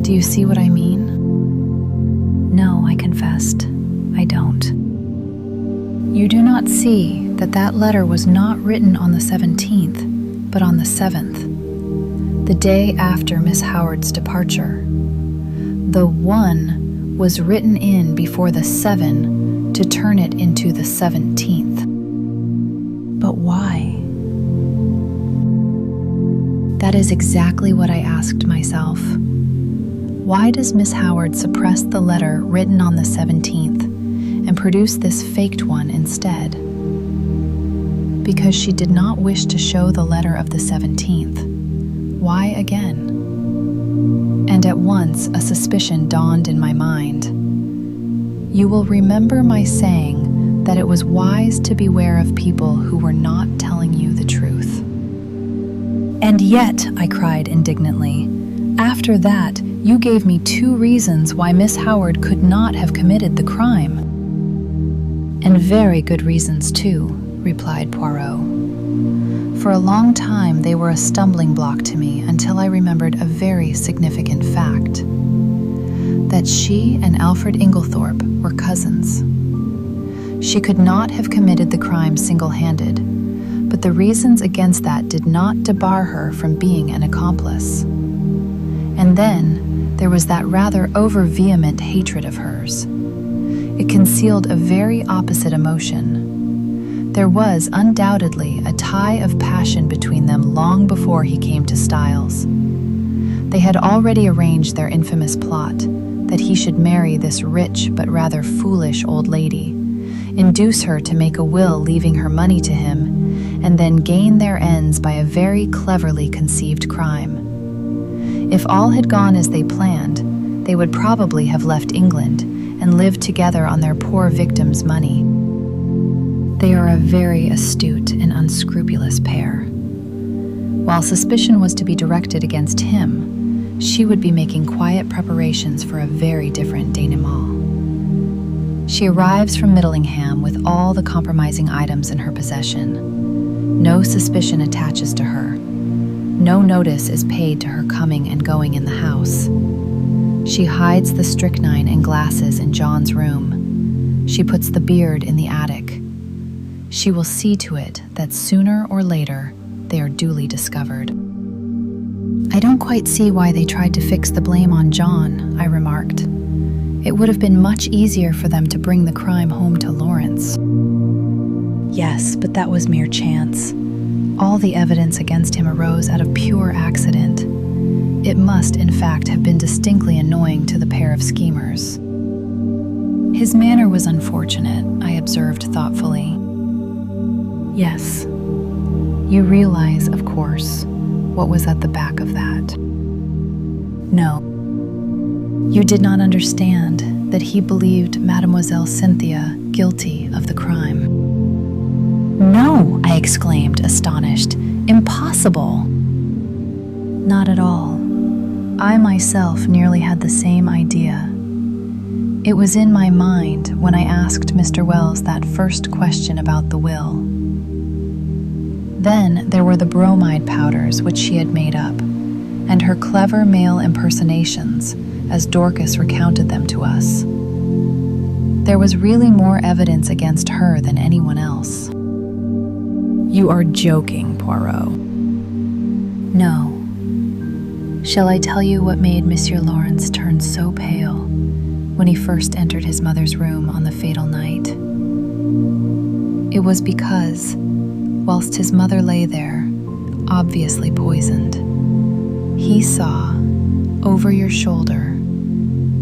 Do you see what I mean? No, I confessed, I don't. You do not see that that letter was not written on the 17th, but on the 7th, the day after Miss Howard's departure. The 1 was written in before the 7 to turn it into the 17th. But why? That is exactly what I asked myself. Why does Miss Howard suppress the letter written on the 17th and produce this faked one instead? Because she did not wish to show the letter of the 17th. Why again? And at once a suspicion dawned in my mind. You will remember my saying that it was wise to beware of people who were not telling you the truth. And yet, I cried indignantly, after that, you gave me 2 reasons why Miss Howard could not have committed the crime. And very good reasons too, replied Poirot. For a long time they were a stumbling block to me until I remembered a very significant fact. That she and Alfred Inglethorpe were cousins. She could not have committed the crime single-handed, but the reasons against that did not debar her from being an accomplice. And then there was that rather over-vehement hatred of hers. It concealed a very opposite emotion. There was undoubtedly a tie of passion between them long before he came to Styles. They had already arranged their infamous plot, that he should marry this rich but rather foolish old lady, induce her to make a will leaving her money to him, and then gain their ends by a very cleverly conceived crime. If all had gone as they planned, they would probably have left England and lived together on their poor victim's money. They are a very astute and unscrupulous pair. While suspicion was to be directed against him, she would be making quiet preparations for a very different denouement. She arrives from Middlingham with all the compromising items in her possession. No suspicion attaches to her. No notice is paid to her coming and going in the house. She hides the strychnine and glasses in John's room. She puts the beard in the attic. She will see to it that sooner or later they are duly discovered. I don't quite see why they tried to fix the blame on John, I remarked. It would have been much easier for them to bring the crime home to Lawrence. Yes, but that was mere chance. All the evidence against him arose out of pure accident. It must, in fact, have been distinctly annoying to the pair of schemers. His manner was unfortunate, I observed thoughtfully. Yes. You realize, of course, what was at the back of that. No. You did not understand that he believed Mademoiselle Cynthia guilty of the crime. No, I exclaimed, astonished. Impossible. Not at all. I myself nearly had the same idea. It was in my mind when I asked Mr. Wells that first question about the will. Then there were the bromide powders which she had made up, and her clever male impersonations, as Dorcas recounted them to us. There was really more evidence against her than anyone else. You are joking, Poirot. No. Shall I tell you what made Monsieur Lawrence turn so pale when he first entered his mother's room on the fatal night? It was because, whilst his mother lay there, obviously poisoned, he saw, over your shoulder,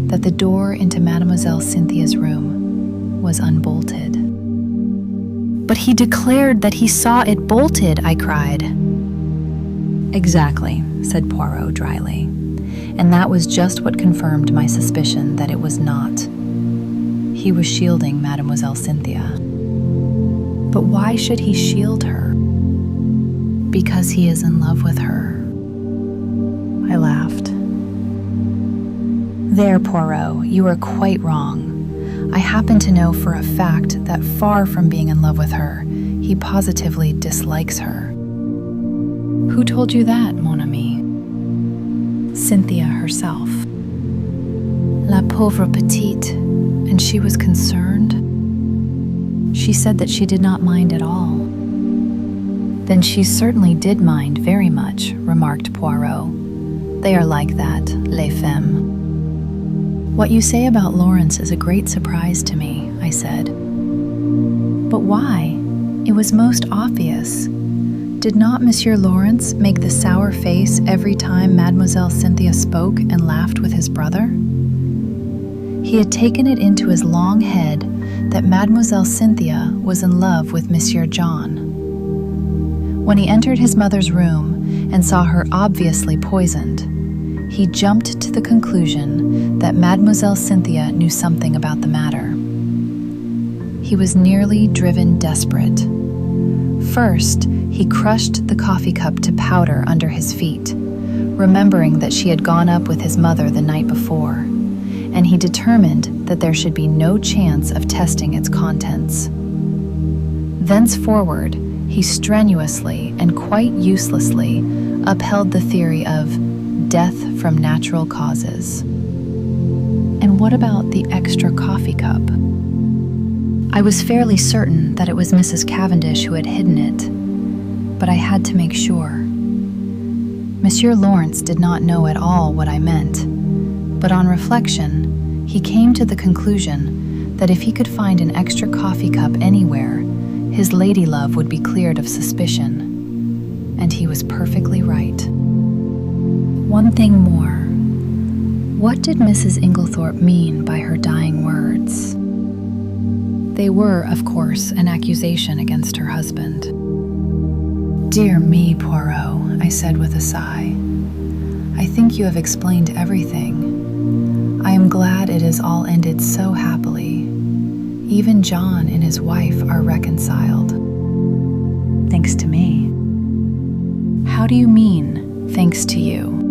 that the door into Mademoiselle Cynthia's room was unbolted. But he declared that he saw it bolted, I cried. Exactly, said Poirot dryly, and that was just what confirmed my suspicion that it was not. He was shielding Mademoiselle Cynthia. But why should he shield her? Because he is in love with her. I laughed. There, Poirot, you are quite wrong. I happen to know for a fact that far from being in love with her, he positively dislikes her. Who told you that, mon ami? Cynthia herself. La pauvre petite, and she was concerned? She said that she did not mind at all. Then she certainly did mind very much, remarked Poirot. They are like that, les femmes. What you say about Lawrence is a great surprise to me, I said. But why? It was most obvious. Did not Monsieur Lawrence make the sour face every time Mademoiselle Cynthia spoke and laughed with his brother? He had taken it into his long head that Mademoiselle Cynthia was in love with Monsieur John. When he entered his mother's room and saw her obviously poisoned, he jumped to the conclusion that Mademoiselle Cynthia knew something about the matter. He was nearly driven desperate. First, he crushed the coffee cup to powder under his feet, remembering that she had gone up with his mother the night before, and he determined that there should be no chance of testing its contents. Thenceforward, he strenuously and quite uselessly upheld the theory of death from natural causes. And what about the extra coffee cup? I was fairly certain that it was Mrs. Cavendish who had hidden it, but I had to make sure. Monsieur Lawrence did not know at all what I meant, but on reflection, he came to the conclusion that if he could find an extra coffee cup anywhere, his lady love would be cleared of suspicion. And he was perfectly right. One thing more. What did Mrs. Inglethorpe mean by her dying words? They were, of course, an accusation against her husband. Dear me, Poirot, I said with a sigh. I think you have explained everything. I am glad it has all ended so happily. Even John and his wife are reconciled. Thanks to me. How do you mean, thanks to you?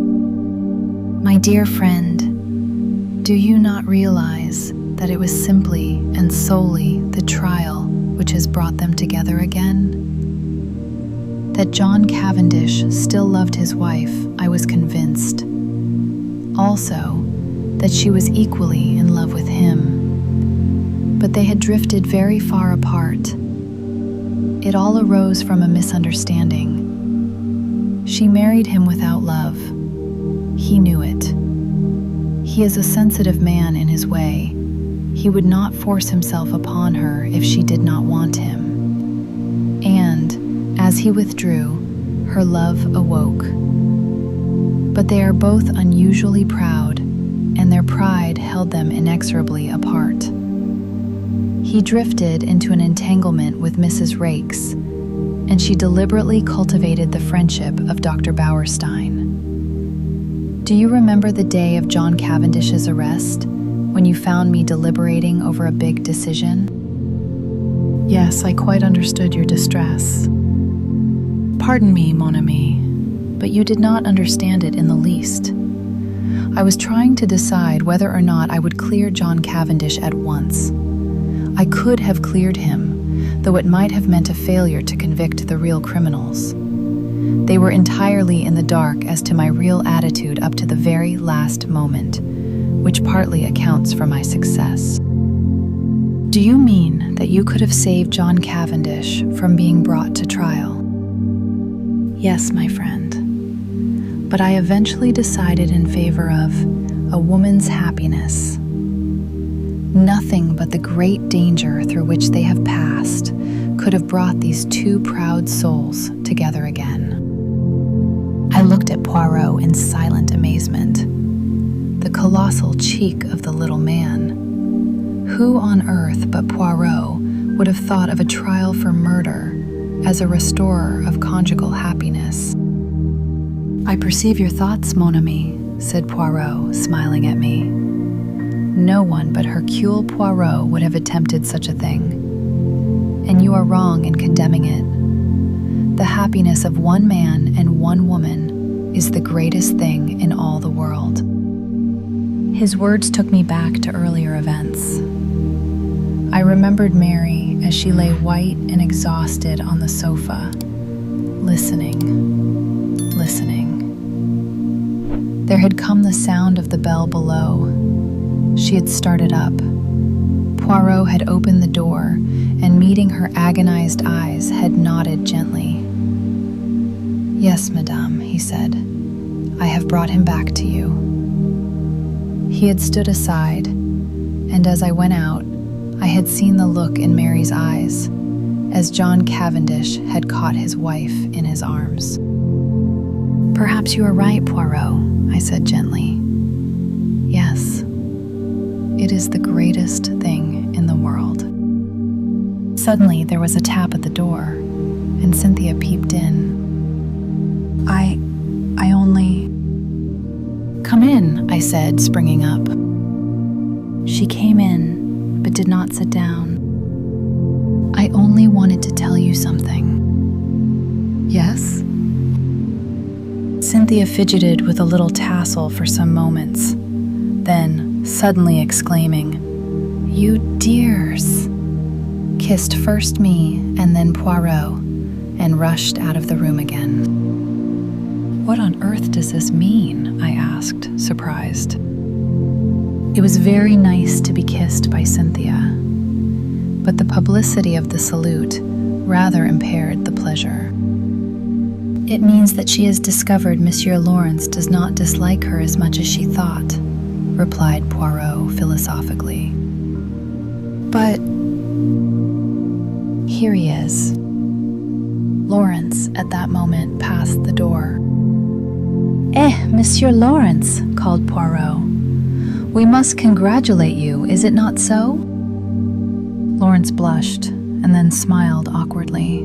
My dear friend, do you not realize that it was simply and solely the trial which has brought them together again? That John Cavendish still loved his wife, I was convinced. Also, that she was equally in love with him. But they had drifted very far apart. It all arose from a misunderstanding. She married him without love. He knew it. He is a sensitive man in his way. He would not force himself upon her if she did not want him. And, as he withdrew, her love awoke. But they are both unusually proud, and their pride held them inexorably apart. He drifted into an entanglement with Mrs. Raikes, and she deliberately cultivated the friendship of Dr. Bauerstein. Do you remember the day of John Cavendish's arrest, when you found me deliberating over a big decision? Yes, I quite understood your distress. Pardon me, mon ami, but you did not understand it in the least. I was trying to decide whether or not I would clear John Cavendish at once. I could have cleared him, though it might have meant a failure to convict the real criminals. They were entirely in the dark as to my real attitude up to the very last moment, which partly accounts for my success. Do you mean that you could have saved John Cavendish from being brought to trial? Yes, my friend. But I eventually decided in favor of a woman's happiness. Nothing but the great danger through which they have passed could have brought these two proud souls together again. I looked at Poirot in silent amazement. The colossal cheek of the little man. Who on earth but Poirot would have thought of a trial for murder as a restorer of conjugal happiness? I perceive your thoughts, mon ami, said Poirot, smiling at me. No one but Hercule Poirot would have attempted such a thing. And you are wrong in condemning it. The happiness of one man and one woman is the greatest thing in all the world. His words took me back to earlier events. I remembered Mary as she lay white and exhausted on the sofa, listening. There had come the sound of the bell below. She had started up. Poirot had opened the door, and meeting her agonized eyes, had nodded gently. Yes, madame, he said. I have brought him back to you. He had stood aside, and as I went out, I had seen the look in Mary's eyes, as John Cavendish had caught his wife in his arms. Perhaps you are right, Poirot, I said gently. Yes, it is the greatest thing in the world. Suddenly, there was a tap at the door, and Cynthia peeped in. I only... Come in, I said, springing up. She came in, but did not sit down. I only wanted to tell you something. Yes? Cynthia fidgeted with a little tassel for some moments, then, suddenly exclaiming, "You dears!" kissed first me and then Poirot, and rushed out of the room again. What on earth does this mean? I asked, surprised. It was very nice to be kissed by Cynthia, but the publicity of the salute rather impaired the pleasure. It means that she has discovered Monsieur Lawrence does not dislike her as much as she thought, replied Poirot philosophically. But here he is. Lawrence at that moment passed the door. Monsieur Lawrence, called Poirot. We must congratulate you, is it not so? Lawrence blushed and then smiled awkwardly.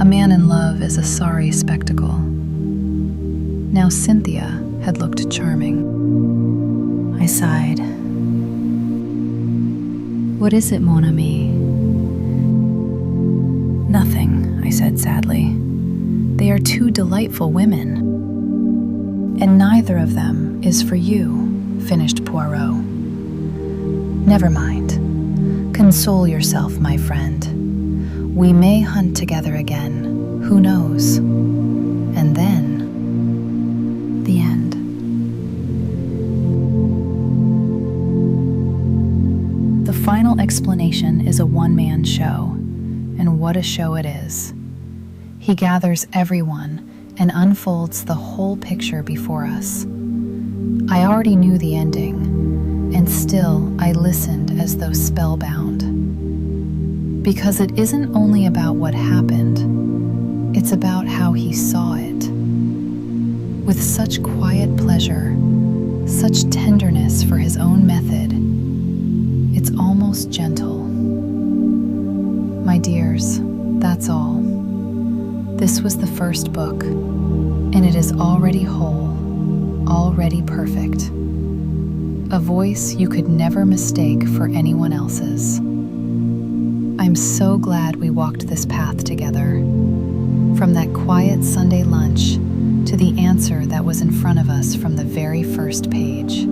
A man in love is a sorry spectacle. Now Cynthia had looked charming. I sighed. What is it, mon ami? Nothing, I said sadly. They are two delightful women. And neither of them is for you, finished Poirot. Never mind. Console yourself, my friend. We may hunt together again. Who knows? And then, the end. The final explanation is a one-man show, and what a show it is. He gathers everyone and unfolds the whole picture before us. I already knew the ending, and still I listened as though spellbound. Because it isn't only about what happened, it's about how he saw it. With such quiet pleasure, such tenderness for his own method, it's almost gentle. My dears, that's all. This was the first book, and it is already whole, already perfect. A voice you could never mistake for anyone else's. I'm so glad we walked this path together. From that quiet Sunday lunch to the answer that was in front of us from the very first page.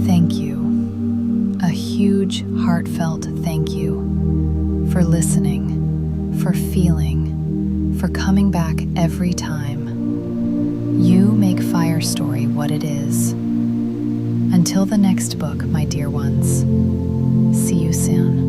Thank you. A huge, heartfelt thank you for listening, for feeling, for coming back every time. You make Fire Story what it is. Until the next book, my dear ones. See you soon.